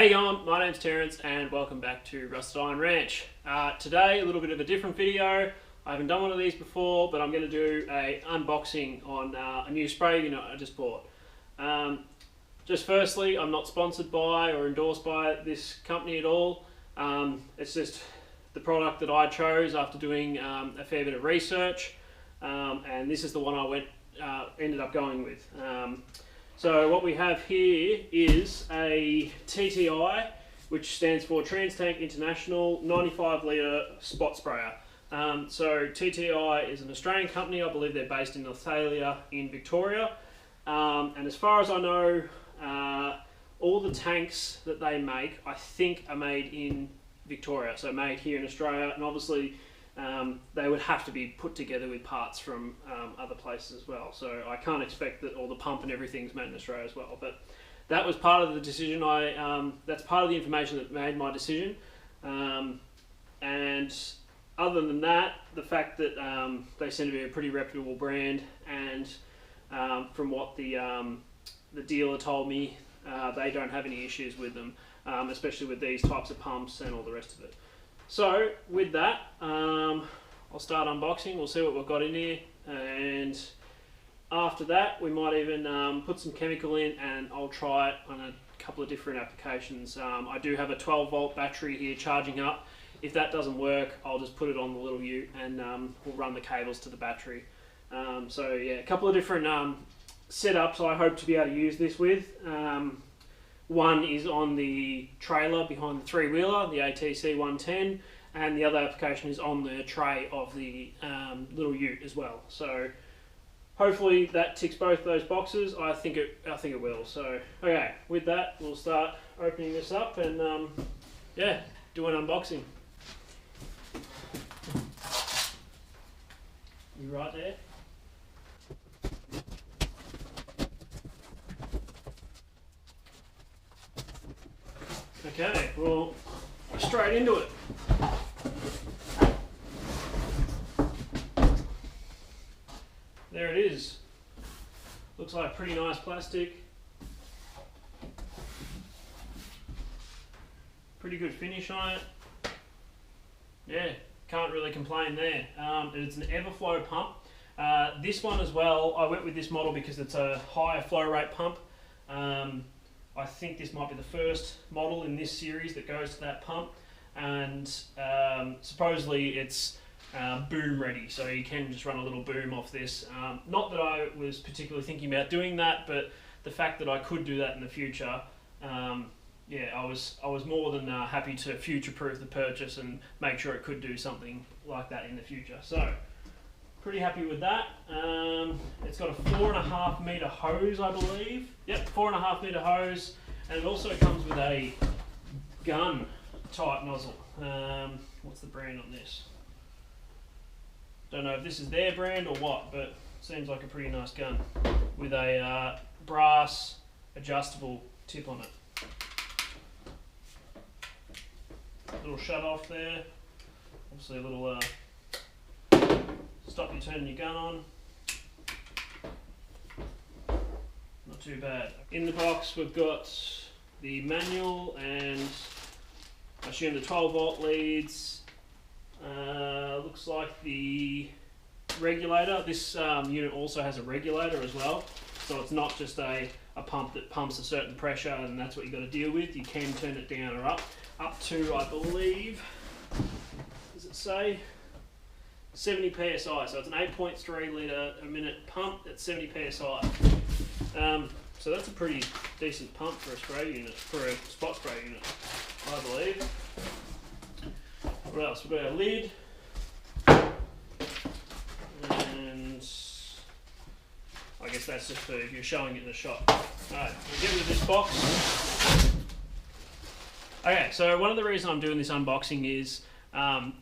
How you going? My name's Terence and welcome back to Rusted Iron Ranch. Today a little bit of a different video. I haven't done one of these before, but I'm going to do a unboxing on a new spray unit I just bought. Just firstly, I'm not sponsored by or endorsed by this company at all. It's just the product that I chose after doing a fair bit of research, and this is the one I ended up going with. So what we have here is a TTI, which stands for Trans Tank International 95 litre spot sprayer. So TTI is an Australian company. I believe they're based in Northalia in Victoria. And as far as I know, all the tanks that they make, I think, are made in Victoria, so made here in Australia. And obviously they would have to be put together with parts from other places as well. So I can't expect that all the pump and everything's made in Australia as well. But that was part of the decision. That's part of the information that made my decision. And other than that, the fact that they seem to be a pretty reputable brand, and from what the dealer told me, they don't have any issues with them, especially with these types of pumps and all the rest of it. So with that, I'll start unboxing. We'll see what we've got in here, and after that we might even put some chemical in and I'll try it on a couple of different applications. I do have a 12 volt battery here charging up. If that doesn't work, I'll just put it on the little ute and we'll run the cables to the battery. So yeah, a couple of different setups I hope to be able to use this with. One is on the trailer behind the three-wheeler, the ATC 110, and the other application is on the tray of the little ute as well. So hopefully that ticks both those boxes. I think it will. So okay, with that we'll start opening this up and yeah, do an unboxing. You right there? Okay, well, straight into it. There it is. Looks like pretty nice plastic. Pretty good finish on it. Yeah, can't really complain there. It's an Everflow pump. This one as well, I went with this model because it's a higher flow rate pump. I think this might be the first model in this series that goes to that pump, and supposedly it's boom ready, so you can just run a little boom off this. Not that I was particularly thinking about doing that, but the fact that I could do that in the future, yeah, I was more than happy to future-proof the purchase and make sure it could do something like that in the future. So pretty happy with that. It's got a 4.5 metre hose, I believe. Yep, 4.5 metre hose, and it also comes with a gun type nozzle. What's the brand on this? Don't know if this is their brand or what, but seems like a pretty nice gun with a brass adjustable tip on it. Little shut off there. Obviously a little stop you turning your gun on. Not too bad. In the box we've got the manual and I assume the 12 volt leads. Looks like the regulator. This unit also has a regulator as well, so it's not just a pump that pumps a certain pressure and that's what you've got to deal with. You can turn it down or up to, I believe, does it say? 70 psi, so it's an 8.3 litre a minute pump at 70 psi. So that's a pretty decent pump for a spray unit, for a spot spray unit, I believe. What else? We've got our lid, and I guess that's just for if you're showing it in a shot. Alright, we'll get rid of this box. Okay, so one of the reasons I'm doing this unboxing is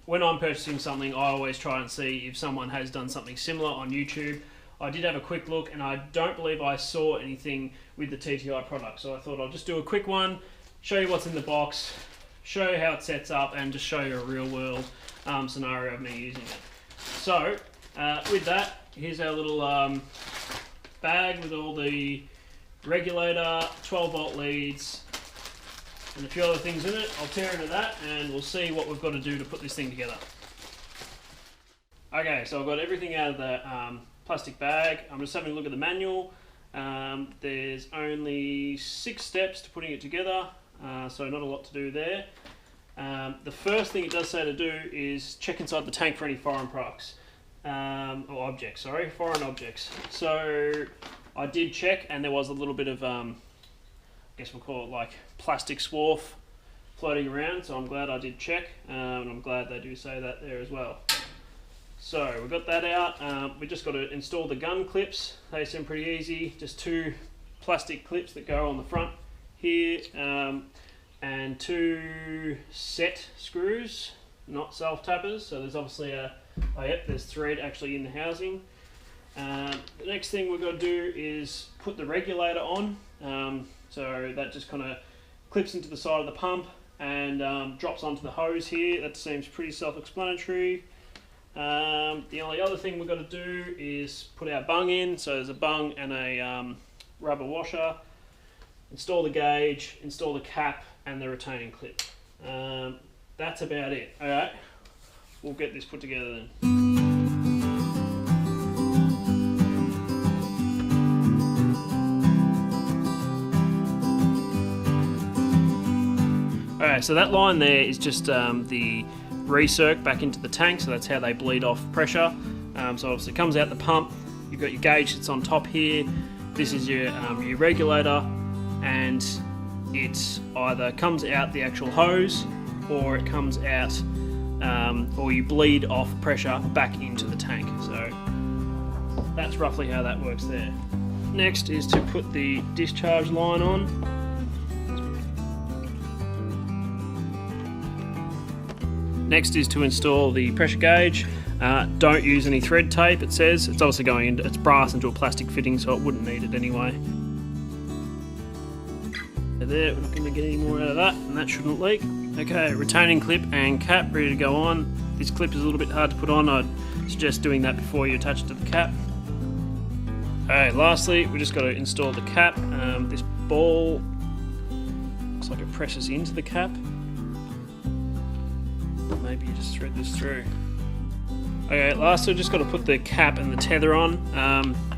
when I'm purchasing something, I always try and see if someone has done something similar on YouTube. I did have a quick look and I don't believe I saw anything with the TTI product, so I thought I'll just do a quick one, show you what's in the box, show you how it sets up, and just show you a real world scenario of me using it. So with that, here's our little bag with all the regulator, 12 volt leads, and a few other things in it. I'll tear into that and we'll see what we've got to do to put this thing together. Okay, so I've got everything out of the plastic bag. I'm just having a look at the manual. There's only 6 steps to putting it together, so not a lot to do there. The first thing it does say to do is check inside the tank for any foreign products. Or objects, sorry, foreign objects. So I did check, and there was a little bit of, I guess we'll call it like plastic swarf floating around, so I'm glad I did check, and I'm glad they do say that there as well. So we've got that out. We just got to install the gun clips. They seem pretty easy, just 2 plastic clips that go on the front here, and 2 set screws, not self-tappers, so there's obviously a, oh yep, there's thread actually in the housing. The next thing we've got to do is put the regulator on, so that just kind of clips into the side of the pump and drops onto the hose here. That seems pretty self-explanatory. The only other thing we've got to do is put our bung in, so there's a bung and a rubber washer, install the gauge, install the cap and the retaining clip. That's about it. Alright, we'll get this put together then. Alright, so that line there is just the recirc back into the tank, so that's how they bleed off pressure. So obviously it comes out the pump, you've got your gauge that's on top here, this is your regulator, and it either comes out the actual hose or it comes out, or you bleed off pressure back into the tank. So that's roughly how that works there. Next is to put the discharge line on. Next is to install the pressure gauge. Don't use any thread tape, it says. It's obviously going into, it's brass into a plastic fitting, so it wouldn't need it anyway. There, we're not going to get any more out of that, and that shouldn't leak. Okay, retaining clip and cap ready to go on. This clip is a little bit hard to put on. I'd suggest doing that before you attach it to the cap. Okay, lastly, we just got to install the cap. This ball looks like it presses into the cap. Maybe you just thread this through. Okay, lastly, just got to put the cap and the tether on.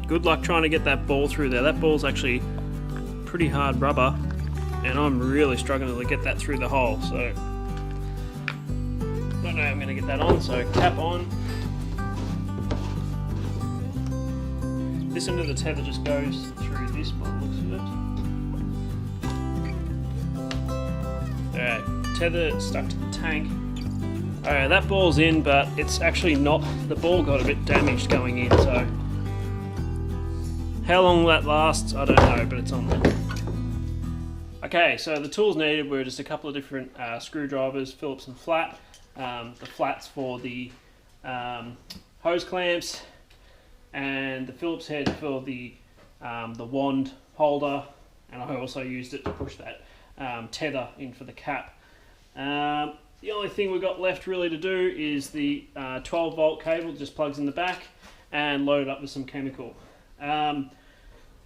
Good luck trying to get that ball through there. That ball's actually pretty hard rubber, and I'm really struggling to get that through the hole, so don't know how I'm going to get that on. So cap on. This end of the tether just goes through this by the looks of it. Alright, tether stuck to the tank. Alright, that ball's in, but it's actually not, the ball got a bit damaged going in, so how long that lasts, I don't know, but it's on there. Okay, so the tools needed were just a couple of different screwdrivers, Phillips and flat. The flats for the hose clamps, and the Phillips head for the wand holder, and I also used it to push that tether in for the cap. The only thing we've got left really to do is the 12 volt cable just plugs in the back and load it up with some chemical.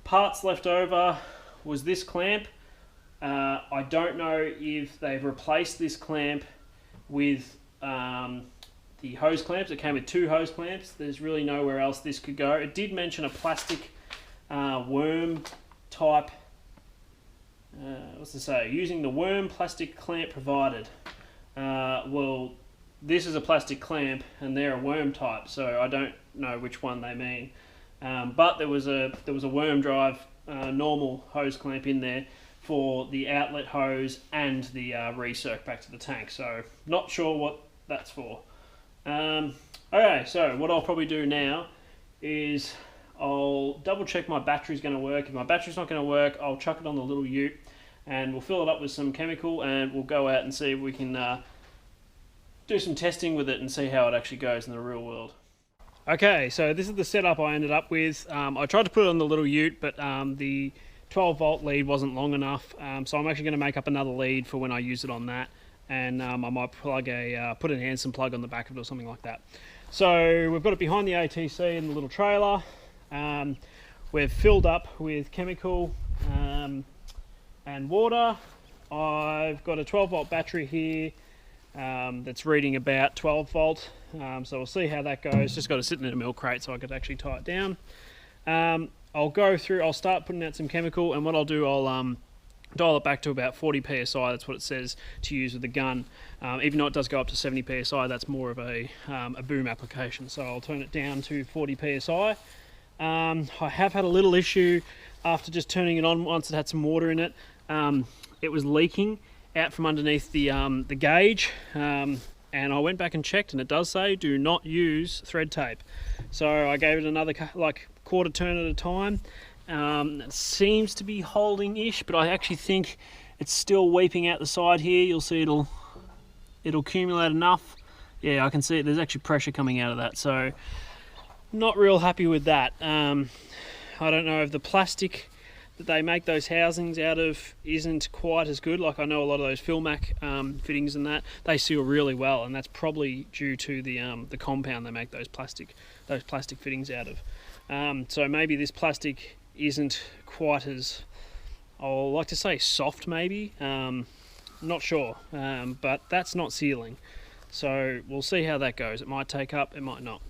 Parts left over was this clamp. I don't know if they've replaced this clamp with the hose clamps. It came with 2 hose clamps. There's really nowhere else this could go. It did mention a plastic worm type, what's to say, using the worm plastic clamp provided. Well, this is a plastic clamp and they're a worm type, so I don't know which one they mean. But there was a worm drive normal hose clamp in there for the outlet hose and the recirc back to the tank, so not sure what that's for. Okay, so what I'll probably do now is I'll double check my battery's going to work. If my battery's not going to work, I'll chuck it on the little ute and we'll fill it up with some chemical and we'll go out and see if we can do some testing with it and see how it actually goes in the real world. Okay, so this is the setup I ended up with. I tried to put it on the little ute, but the 12 volt lead wasn't long enough, so I'm actually going to make up another lead for when I use it on that, and I might plug put an Hanson plug on the back of it or something like that. So we've got it behind the ATC in the little trailer. We've filled up with chemical and water. I've got a 12 volt battery here that's reading about 12 volt, so we'll see how that goes. Just got to sit in a milk crate so I could actually tie it down. I'll start putting out some chemical, and what I'll do, I'll dial it back to about 40 psi. That's what it says to use with the gun. Even though it does go up to 70 psi, that's more of a boom application, so I'll turn it down to 40 psi. I have had a little issue after just turning it on once it had some water in it. It was leaking out from underneath the gauge, and I went back and checked, and it does say do not use thread tape. So I gave it another quarter turn at a time. It seems to be holding-ish, but I actually think it's still weeping out the side here. You'll see it'll accumulate enough. Yeah, I can see it. There's actually pressure coming out of that, so not real happy with that. I don't know if the plastic that they make those housings out of isn't quite as good. Like, I know a lot of those Filmac fittings and that, they seal really well, and that's probably due to the compound they make those plastic fittings out of. So maybe this plastic isn't quite as, I'll like to say, soft maybe. Not sure, but that's not sealing. So we'll see how that goes. It might take up, it might not.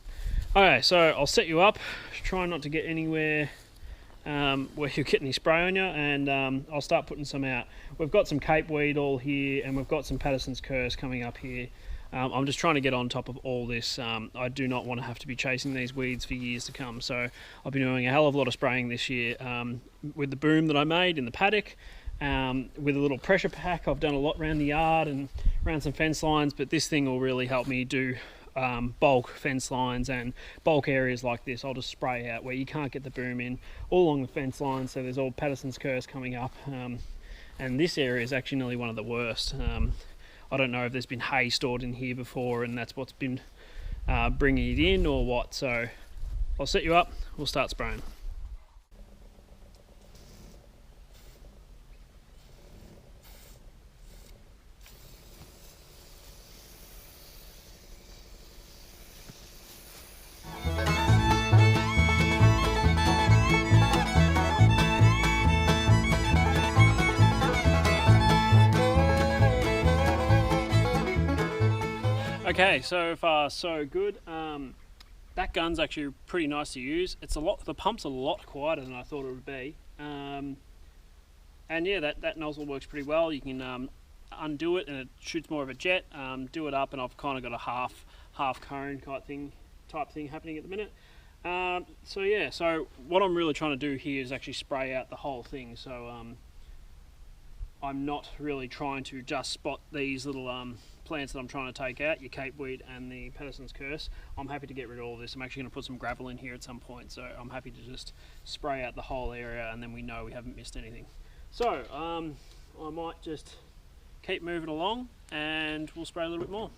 Okay, so I'll set you up. Try not to get anywhere where you get any spray on you, and I'll start putting some out. We've got some Cape weed all here, and we've got some Patterson's curse coming up here. I'm just trying to get on top of all this. I do not want to have to be chasing these weeds for years to come, so I've been doing a hell of a lot of spraying this year with the boom that I made in the paddock. With a little pressure pack, I've done a lot around the yard and around some fence lines, but this thing will really help me do bulk fence lines and bulk areas like this. I'll just spray out where you can't get the boom in, all along the fence line. So there's all Patterson's curse coming up, and this area is actually nearly one of the worst. I don't know if there's been hay stored in here before and that's what's been bringing it in or what. So I'll set you up, we'll start spraying. Okay, so far so good. That gun's actually pretty nice to use. The pump's a lot quieter than I thought it would be. And yeah, that nozzle works pretty well. You can undo it and it shoots more of a jet. Do it up, and I've kind of got a half cone type thing happening at the minute. So yeah, so what I'm really trying to do here is actually spray out the whole thing. So I'm not really trying to just spot these little plants that I'm trying to take out, your Cape weed and the Patterson's curse. I'm happy to get rid of all this. I'm actually going to put some gravel in here at some point, so I'm happy to just spray out the whole area, and then we know we haven't missed anything. So I might just keep moving along and we'll spray a little bit more.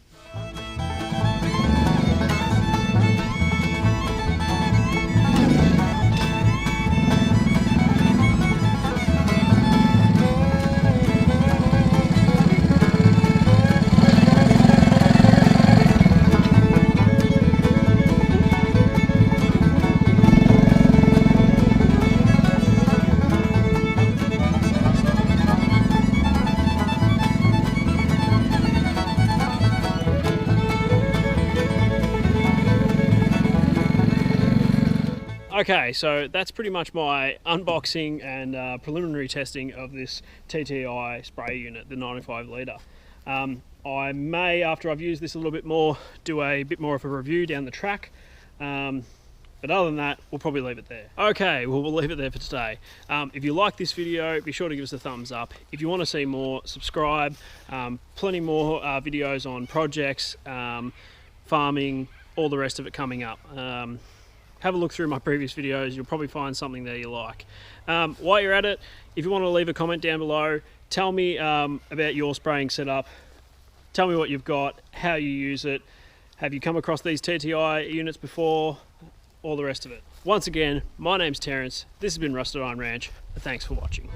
Okay, so that's pretty much my unboxing and preliminary testing of this TTI spray unit, the 95 litre. I may, after I've used this a little bit more, do a bit more of a review down the track. But other than that, we'll probably leave it there. Okay, well, we'll leave it there for today. If you like this video, be sure to give us a thumbs up. If you want to see more, subscribe. Plenty more videos on projects, farming, all the rest of it coming up. Have a look through my previous videos. You'll probably find something there you like. While you're at it, if you want to leave a comment down below, tell me about your spraying setup. Tell me what you've got, how you use it. Have you come across these TTI units before? All the rest of it. Once again, my name's Terence. This has been Rusted Iron Ranch. Thanks for watching.